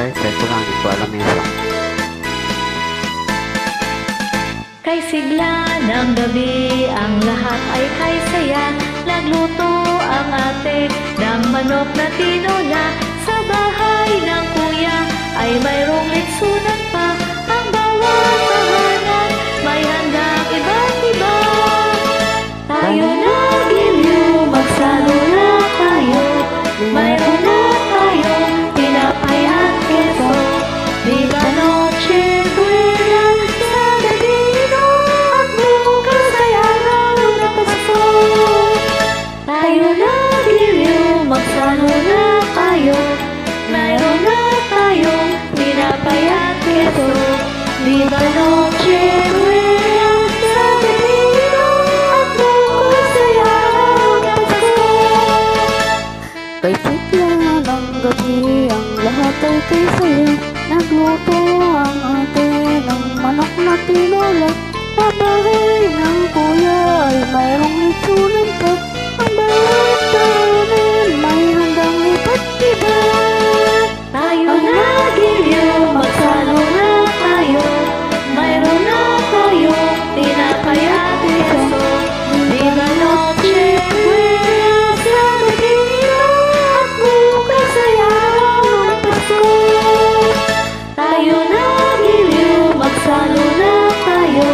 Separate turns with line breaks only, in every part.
Sorry, try ko lang. Hindi ko alam yung song.
Kay sigla ng gabi, ang lahat ay kay saya. Nagluto ang ate ng manok na tinola. Sa bahay ng kuya ay mayroong litsunan pa. Ang bawat tahanan may handang iba't iba. Tayo na giliw, magsalo na tayo. Mayroon na tayo, tinapay at keso. Viva Noche Buena sa Dadino at bukas ay araw na Pasko. Tayo na giliw, magsalo na tayo. Mayroon na tayo, tinapay at keso. Viva Noche Buena sa Dadino at bukas ay araw na Pasko.
Kay sigla ng gabi, ang lahat ay kay saya. Nagluto ang ate ng manok na tinola. Sa bahay ng kuya ay mayroong litsunan pa. Ang bawat tahanan may handang iba't iba.
Tayo na giliw, magsalo na tayo. Mayroon na tayo, tinapay at keso. Viva Noche Buena sa Dadino at bukas ay araw ng Pasko. Tayo na giliw, magsalo na tayo.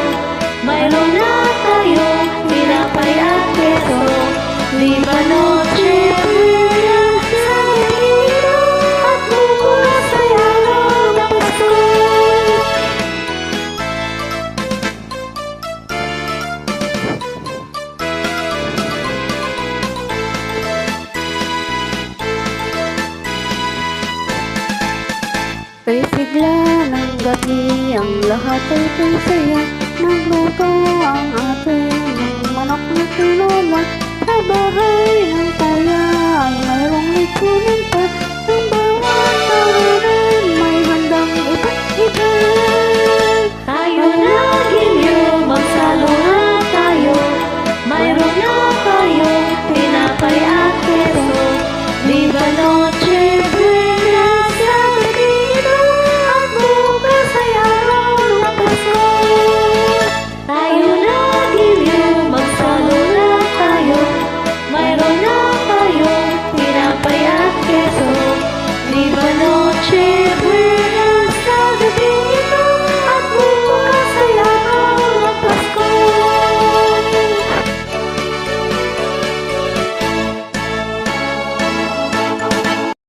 Mayroon na tayo, tinapay at keso. Viva Noche Buena sa Dadino at bukas ay araw ng Pasko.
Kay sigla ng gabi, ang lahat ay kay saya. Nagluto ang ate ng manok na tinola. Sa bahay ng kaya ay mayroong litsunan